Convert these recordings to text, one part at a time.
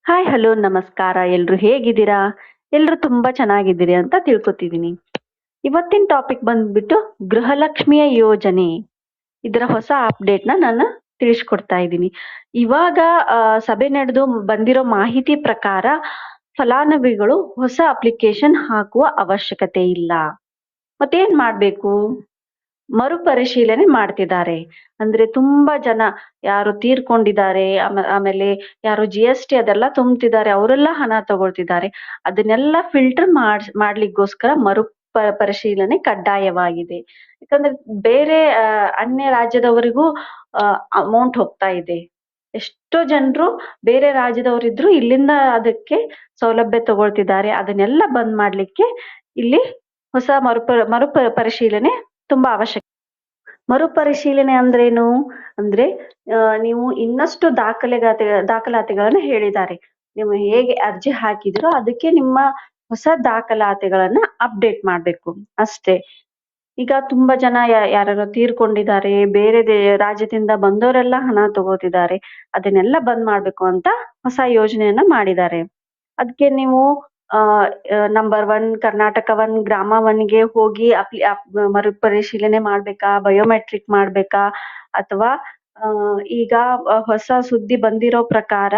Hi hello ನಮಸ್ಕಾರ. ಎಲ್ರು ಹೇಗಿದ್ದೀರಾ? ಎಲ್ರು ತುಂಬಾ ಚೆನ್ನಾಗಿದ್ದೀರಿ ಅಂತ ತಿಳ್ಕೊತಿದೀನಿ. ಇವತ್ತಿನ ಟಾಪಿಕ್ ಬಂದ್ಬಿಟ್ಟು ಗೃಹಲಕ್ಷ್ಮಿಯ ಯೋಜನೆ. ಇದರ ಹೊಸ ಅಪ್ಡೇಟ್‌ನ ನಾನು ತಿಳಿಸ್ಕೊಡ್ತಾ ಇದ್ದೀನಿ. ಇವಾಗ ಸಭೆ ನಡೆದು ಬಂದಿರೋ ಮಾಹಿತಿ ಪ್ರಕಾರ ಫಲಾನುಭವಿಗಳು ಹೊಸ ಅಪ್ಲಿಕೇಶನ್ ಹಾಕುವ ಅವಶ್ಯಕತೆ ಇಲ್ಲ. ಮತ್ತೇನ್ ಮಾಡ್ಬೇಕು? ಮರುಪರಿಶೀಲನೆ ಮಾಡ್ತಿದ್ದಾರೆ. ಅಂದ್ರೆ ತುಂಬಾ ಜನ ಯಾರು ತೀರ್ಕೊಂಡಿದ್ದಾರೆ, ಆಮೇಲೆ ಯಾರು GST ಅದೆಲ್ಲ ತುಂಬ್ತಿದ್ದಾರೆ, ಅವರೆಲ್ಲ ಹಣ ತಗೊಳ್ತಿದ್ದಾರೆ. ಅದನ್ನೆಲ್ಲ ಫಿಲ್ಟರ್ ಮಾಡ್ಲಿಕ್ಕೋಸ್ಕರ ಪರಿಶೀಲನೆ ಕಡ್ಡಾಯವಾಗಿದೆ. ಯಾಕಂದ್ರೆ ಬೇರೆ ಅನ್ಯ ರಾಜ್ಯದವರಿಗೂ ಅಮೌಂಟ್ ಹೋಗ್ತಾ ಇದೆ. ಎಷ್ಟೋ ಜನರು ಬೇರೆ ರಾಜ್ಯದವರಿದ್ರು ಇಲ್ಲಿಂದ ಅದಕ್ಕೆ ಸೌಲಭ್ಯ ತಗೊಳ್ತಿದ್ದಾರೆ. ಅದನ್ನೆಲ್ಲ ಬಂದ್ ಮಾಡ್ಲಿಕ್ಕೆ ಇಲ್ಲಿ ಹೊಸ ಪರಿಶೀಲನೆ ತುಂಬಾ ಅವಶ್ಯಕ. ಮರುಪರಿಶೀಲನೆ ಅಂದ್ರೇನು? ಅಂದ್ರೆ ನೀವು ಇನ್ನಷ್ಟು ದಾಖಲಾತಿಗಳನ್ನ ಹೇಳಿದ್ದಾರೆ. ನೀವು ಹೇಗೆ ಅರ್ಜಿ ಹಾಕಿದಿರೋ ಅದಕ್ಕೆ ನಿಮ್ಮ ಹೊಸ ದಾಖಲಾತಿಗಳನ್ನ ಅಪ್ಡೇಟ್ ಮಾಡ್ಬೇಕು ಅಷ್ಟೇ. ಈಗ ತುಂಬಾ ಜನ ಯಾರು ತೀರ್ಕೊಂಡಿದ್ದಾರೆ, ಬೇರೆ ರಾಜ್ಯದಿಂದ ಬಂದವರೆಲ್ಲ ಹಣ ತಗೋತಿದ್ದಾರೆ. ಅದನ್ನೆಲ್ಲ ಬಂದ್ ಮಾಡ್ಬೇಕು ಅಂತ ಹೊಸ ಯೋಜನೆಯನ್ನ ಮಾಡಿದ್ದಾರೆ. ಅದಕ್ಕೆ ನೀವು ನಂಬರ್ 1 ಕರ್ನಾಟಕ 1 ಗ್ರಾಮ 1ಗೆ ಹೋಗಿ ಮರುಪರಿಶೀಲನೆ ಮಾಡ್ಬೇಕಾ, ಬಯೋಮೆಟ್ರಿಕ್ ಮಾಡ್ಬೇಕಾ, ಅಥವಾ ಈಗ ಹೊಸ ಸುದ್ದಿ ಬಂದಿರೋ ಪ್ರಕಾರ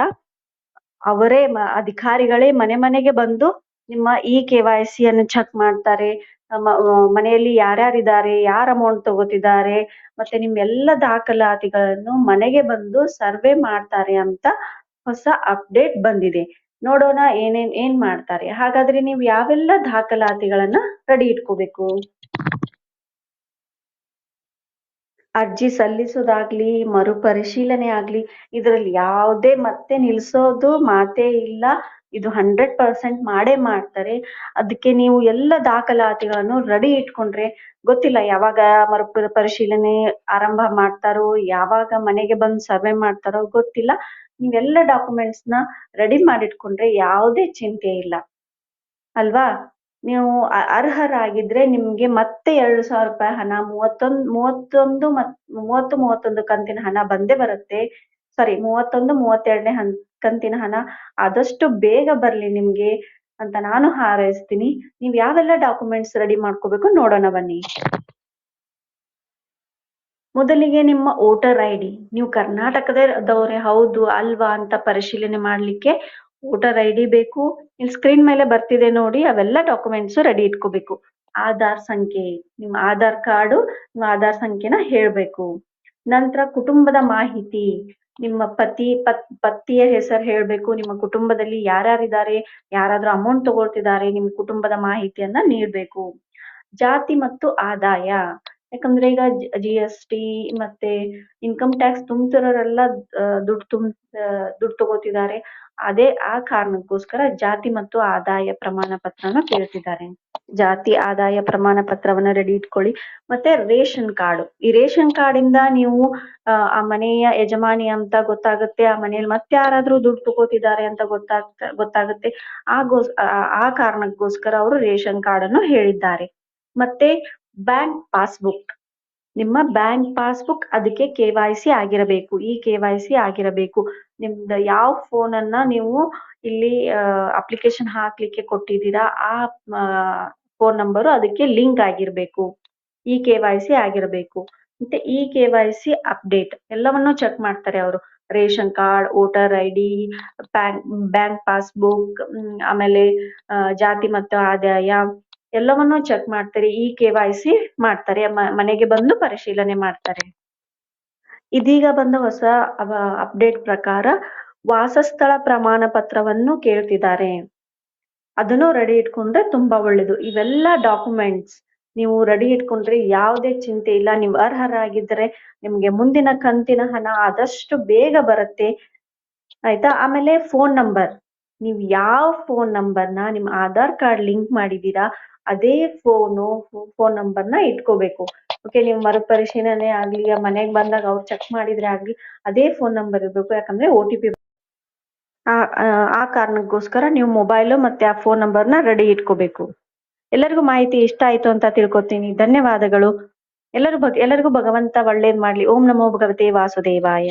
ಅವರೇ ಅಧಿಕಾರಿಗಳೇ ಮನೆ ಮನೆಗೆ ಬಂದು ನಿಮ್ಮ KYC ಅನ್ನು ಚೆಕ್ ಮಾಡ್ತಾರೆ. ಮನೆಯಲ್ಲಿ ಯಾರ್ಯಾರಿದ್ದಾರೆ, ಯಾರು ಅಮೌಂಟ್ ತಗೋತಿದ್ದಾರೆ, ಮತ್ತೆ ನಿಮ್ಮೆಲ್ಲ ದಾಖಲಾತಿಗಳನ್ನು ಮನೆಗೆ ಬಂದು ಸರ್ವೆ ಮಾಡ್ತಾರೆ ಅಂತ ಹೊಸ ಅಪ್ಡೇಟ್ ಬಂದಿದೆ. ನೋಡೋಣ ಏನ್ ಮಾಡ್ತಾರೆ. ಹಾಗಾದ್ರೆ ನೀವು ಯಾವೆಲ್ಲ ದಾಖಲಾತಿಗಳನ್ನ ರೆಡಿ ಇಟ್ಕೋಬೇಕು? ಅರ್ಜಿ ಸಲ್ಲಿಸೋದಾಗ್ಲಿ, ಮರುಪರಿಶೀಲನೆ ಆಗ್ಲಿ, ಇದ್ರಲ್ಲಿ ಯಾವುದೇ ಮತ್ತೆ ನಿಲ್ಸೋದು ಮಾತೇ ಇಲ್ಲ. ಇದು 100% ಮಾಡೇ ಮಾಡ್ತಾರೆ. ಅದಕ್ಕೆ ನೀವು ಎಲ್ಲ ದಾಖಲಾತಿಗಳನ್ನು ರೆಡಿ ಇಟ್ಕೊಂಡ್ರೆ, ಗೊತ್ತಿಲ್ಲ ಯಾವಾಗ ಪರಿಶೀಲನೆ ಆರಂಭ ಮಾಡ್ತಾರೋ, ಯಾವಾಗ ಮನೆಗೆ ಬಂದು ಸರ್ವೆ ಮಾಡ್ತಾರೋ ಗೊತ್ತಿಲ್ಲ. ನೀವೆಲ್ಲ ಡಾಕ್ಯುಮೆಂಟ್ಸ್ನ ರೆಡಿ ಮಾಡಿಟ್ಕೊಂಡ್ರೆ ಯಾವುದೇ ಚಿಂತೆ ಇಲ್ಲ ಅಲ್ವಾ? ನೀವು ಅರ್ಹರಾಗಿದ್ರೆ ನಿಮ್ಗೆ ಮತ್ತೆ 2,000 ರೂಪಾಯಿ ಹಣ 31 ಕಂತಿನ ಹಣ ಬಂದೇ ಬರುತ್ತೆ. ಸಾರಿ, 31, 32ನೇ ಕಂತಿನ ಹಣ ಆದಷ್ಟು ಬೇಗ ಬರ್ಲಿ ನಿಮ್ಗೆ ಅಂತ ನಾನು ಹಾರೈಸ್ತೀನಿ. ನೀವ್ ಯಾವೆಲ್ಲ ಡಾಕ್ಯುಮೆಂಟ್ಸ್ ರೆಡಿ ಮಾಡ್ಕೋಬೇಕು ನೋಡೋಣ ಬನ್ನಿ. ಮೊದಲಿಗೆ ನಿಮ್ಮ ವೋಟರ್ ID. ನೀವು ಕರ್ನಾಟಕದವರೇ ಹೌದು ಅಲ್ವಾ ಅಂತ ಪರಿಶೀಲನೆ ಮಾಡ್ಲಿಕ್ಕೆ ವೋಟರ್ ID ಬೇಕು. ಇಲ್ಲಿ ಸ್ಕ್ರೀನ್ ಮೇಲೆ ಬರ್ತಿದೆ ನೋಡಿ, ಅವೆಲ್ಲ ಡಾಕ್ಯುಮೆಂಟ್ಸ್ ರೆಡಿ ಇಟ್ಕೋಬೇಕು. ಆಧಾರ್ ಸಂಖ್ಯೆ, ನಿಮ್ಮ ಆಧಾರ್ ಕಾರ್ಡು, ನಿಮ್ಮ ಆಧಾರ್ ಸಂಖ್ಯೆನ ಹೇಳ್ಬೇಕು. ನಂತರ ಕುಟುಂಬದ ಮಾಹಿತಿ, ನಿಮ್ಮ ಪತಿಯ ಹೆಸರು ಹೇಳ್ಬೇಕು. ನಿಮ್ಮ ಕುಟುಂಬದಲ್ಲಿ ಯಾರ್ಯಾರಿದ್ದಾರೆ, ಯಾರಾದ್ರೂ ಅಮೌಂಟ್ ತಗೊಳ್ತಿದ್ದಾರೆ, ನಿಮ್ಮ ಕುಟುಂಬದ ಮಾಹಿತಿಯನ್ನ ನೀಡ್ಬೇಕು. ಜಾತಿ ಮತ್ತು ಆದಾಯ, ಯಾಕಂದ್ರೆ ಈಗ GST ಮತ್ತೆ ಇನ್ಕಮ್ ಟ್ಯಾಕ್ಸ್ ತುಂಬ್ತಿರೋರೆಲ್ಲ ದುಡ್ಡು ತಗೋತಿದ್ದಾರೆ. ಆ ಕಾರಣಕ್ಕೋಸ್ಕರ ಜಾತಿ ಮತ್ತು ಆದಾಯ ಪ್ರಮಾಣ ಪತ್ರನ ಕೇಳ್ತಿದ್ದಾರೆ. ಜಾತಿ ಆದಾಯ ಪ್ರಮಾಣ ಪತ್ರವನ್ನ ರೆಡಿ ಇಟ್ಕೊಳ್ಳಿ. ಮತ್ತೆ ರೇಷನ್ ಕಾರ್ಡ್, ಈ ರೇಷನ್ ಕಾರ್ಡ್ ಇಂದ ನೀವು ಆ ಮನೆಯ ಯಜಮಾನಿ ಅಂತ ಗೊತ್ತಾಗುತ್ತೆ. ಆ ಮನೆಯಲ್ಲಿ ಮತ್ತೆ ಯಾರಾದ್ರೂ ದುಡ್ಡು ತಗೋತಿದ್ದಾರೆ ಅಂತ ಗೊತ್ತಾಗುತ್ತೆ. ಆ ಕಾರಣಕ್ಕೋಸ್ಕರ ಅವರು ರೇಷನ್ ಕಾರ್ಡ್ ಅನ್ನು ಹೇಳಿದ್ದಾರೆ. ಮತ್ತೆ ಬ್ಯಾಂಕ್ ಪಾಸ್ಬುಕ್, ನಿಮ್ಮ ಬ್ಯಾಂಕ್ ಪಾಸ್ಬುಕ್, ಅದಕ್ಕೆ KYC ಆಗಿರಬೇಕು. KYC ಆಗಿರಬೇಕು. ನಿಮ್ದು ಯಾವ ಫೋನ್ ಅನ್ನ ನೀವು ಇಲ್ಲಿ ಅಪ್ಲಿಕೇಶನ್ ಹಾಕ್ಲಿಕ್ಕೆ ಕೊಟ್ಟಿದ್ದೀರಾ, ಆ ಫೋನ್ ನಂಬರು ಅದಕ್ಕೆ ಲಿಂಕ್ ಆಗಿರ್ಬೇಕು. KYC ಆಗಿರಬೇಕು. ಮತ್ತೆ KYC ಅಪ್ಡೇಟ್ ಎಲ್ಲವನ್ನೂ ಚೆಕ್ ಮಾಡ್ತಾರೆ ಅವರು. Ration card, voter ID, bank passbook, ಆಮೇಲೆ ಜಾತಿ ಮತ್ತು ಆದಾಯ ಎಲ್ಲವನ್ನೂ ಚೆಕ್ ಮಾಡ್ತಾರೆ. KYC ಮಾಡ್ತಾರೆ, ಮನೆಗೆ ಬಂದು ಪರಿಶೀಲನೆ ಮಾಡ್ತಾರೆ. ಇದೀಗ ಬಂದ ಹೊಸ ಅಪ್ಡೇಟ್ ಪ್ರಕಾರ ವಾಸಸ್ಥಳ ಪ್ರಮಾಣ ಪತ್ರವನ್ನು ಕೇಳ್ತಿದ್ದಾರೆ. ಅದನ್ನು ರೆಡಿ ಇಟ್ಕೊಂಡ್ರೆ ತುಂಬಾ ಒಳ್ಳೇದು. ಇವೆಲ್ಲ ಡಾಕ್ಯುಮೆಂಟ್ಸ್ ನೀವು ರೆಡಿ ಇಟ್ಕೊಂಡ್ರೆ ಯಾವುದೇ ಚಿಂತೆ ಇಲ್ಲ. ನೀವು ಅರ್ಹರಾಗಿದ್ರೆ ನಿಮ್ಗೆ ಮುಂದಿನ ಕಂತಿನ ಹಣ ಆದಷ್ಟು ಬೇಗ ಬರುತ್ತೆ, ಆಯ್ತಾ? ಆಮೇಲೆ ಫೋನ್ ನಂಬರ್, ನೀವು ಯಾವ ಫೋನ್ ನಂಬರ್ನ ನಿಮ್ಮ ಆಧಾರ್ ಕಾರ್ಡ್ ಲಿಂಕ್ ಮಾಡಿದೀರಾ ಅದೇ ಫೋನ್ ನಂಬರ್ನ ಇಟ್ಕೋಬೇಕು. ಓಕೆ, ನೀವು ಮರುಪರಿಶೀಲನೆ ಆಗ್ಲಿ, ಮನೆಗೆ ಬಂದಾಗ ಅವ್ರು ಚೆಕ್ ಮಾಡಿದ್ರೆ ಆಗ್ಲಿ ಅದೇ ಫೋನ್ ನಂಬರ್ ಇರ್ಬೇಕು. ಯಾಕಂದ್ರೆ OTP ಆ ಕಾರಣಕ್ಕೋಸ್ಕರ ನೀವು ಮೊಬೈಲು ಮತ್ತೆ ಆ ಫೋನ್ ನಂಬರ್ನ ರೆಡಿ ಇಟ್ಕೋಬೇಕು. ಎಲ್ಲರಿಗೂ ಮಾಹಿತಿ ಇಷ್ಟ ಆಯ್ತು ಅಂತ ತಿಳ್ಕೊತೀನಿ. ಧನ್ಯವಾದಗಳು. ಎಲ್ಲರಿಗೂ ಭಗವಂತ ಒಳ್ಳೇದ್ ಮಾಡ್ಲಿ. ಓಂ ನಮೋ ಭಗವತೆ ವಾಸುದೇವಾಯ.